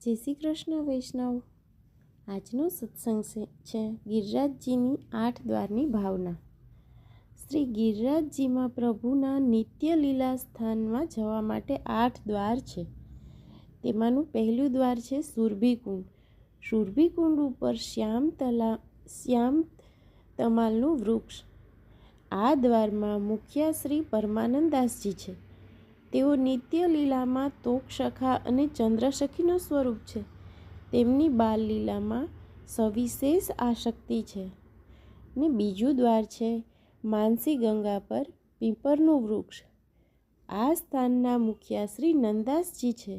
જય શ્રી કૃષ્ણ વૈષ્ણવ। આજનો સત્સંગ છે ગિરિરાજજીની 8 દ્વારની ભાવના। શ્રી ગિરિરાજજીમાં પ્રભુના નિત્ય લીલા સ્થાનમાં જવા માટે 8 દ્વાર છે। તેમાંનું પહેલું દ્વાર છે સુરભીકુંડ। સુરભીકુંડ ઉપર શ્યામ તમાલનું વૃક્ષ। આ દ્વારમાં મુખ્ય શ્રી પરમાનંદાસજી છે। તેઓ નિત્ય લીલામાં તોકસખા અને ચંદ્રસખીનું સ્વરૂપ છે। તેમની બાલ લીલામાં સવિશેષ આસક્તિ છે। ને બીજું દ્વાર છે માનસી ગંગા પર પીપરનું વૃક્ષ। આ સ્થાનના મુખ્ય શ્રી નંદાસજી છે।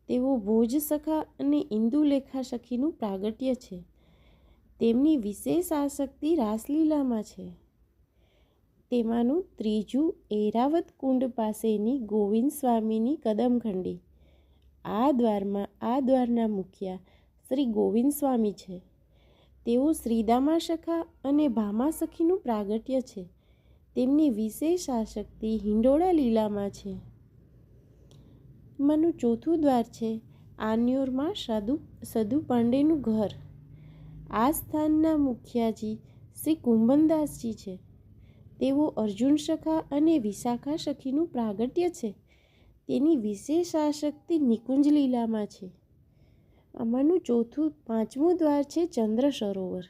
તેઓ ભોજસખા અને ઇન્દુલેખા સખીનું પ્રાગટ્ય છે। તેમની વિશેષ આસક્તિ રાસલીલામાં છે। તેમાંનું ત્રીજું ઐરાવત કુંડ પાસેની ગોવિંદ સ્વામીની કદમખંડી। આ દ્વારના મુખ્ય શ્રી ગોવિંદ સ્વામી છે। તેઓ શ્રીદામા સખા અને ભામા સખીનું પ્રાગટ્ય છે। તેમની વિશેષ આસક્તિ હિંડોળા લીલામાં છે। માનું ચોથું દ્વાર છે આન્યોરમાં સદુ પાંડેનું ઘર। આ સ્થાનના મુખ્યાજી શ્રી કુંભનદાસજી છે। તેઓ અર્જુન સખા અને વિશાખા સખીનું પ્રાગટ્ય છે। તેની વિશેષ આસક્તિ નિકુંજ લીલામાં છે। આમાંનું પાંચમું દ્વાર છે ચંદ્ર સરોવર।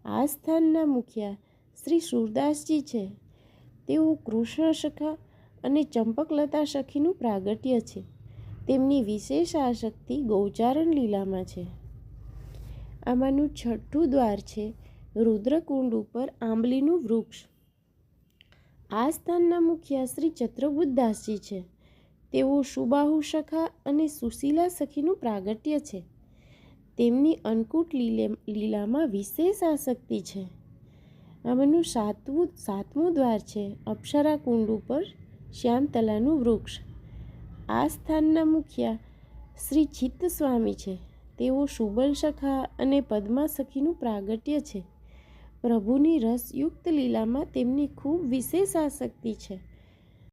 આ સ્થાનના મુખ્ય શ્રી સુરદાસજી છે। તેઓ કૃષ્ણ સખા અને ચંપકલતા સખીનું પ્રાગટ્ય છે। તેમની વિશેષ આસક્તિ ગૌચારણ લીલામાં છે। આમાંનું છઠ્ઠું દ્વાર છે રુદ્રકુંડ ઉપર આંબલીનું વૃક્ષ। આ સ્થાનના મુખ્ય શ્રી ચત્રબુદ્ધદાસજી છે। તેઓ સુબાહુ સખા અને સુશીલા સખીનું પ્રાગટ્ય છે। તેમની અન્નકૂટ લીલામાં વિશેષ આસક્તિ છે। આમાંનું સાતમું દ્વાર છે અપ્સરા કુંડ ઉપર શ્યામતલાનું વૃક્ષ। આ સ્થાનના મુખ્ય શ્રી ચિત્ત સ્વામી છે। તેઓ સુબલ સખા અને પદ્મા સખીનું પ્રાગટ્ય છે। પ્રભુની રસયુક્ત લીલામાં તેમની ખૂબ વિશેષ આસક્તિ છે।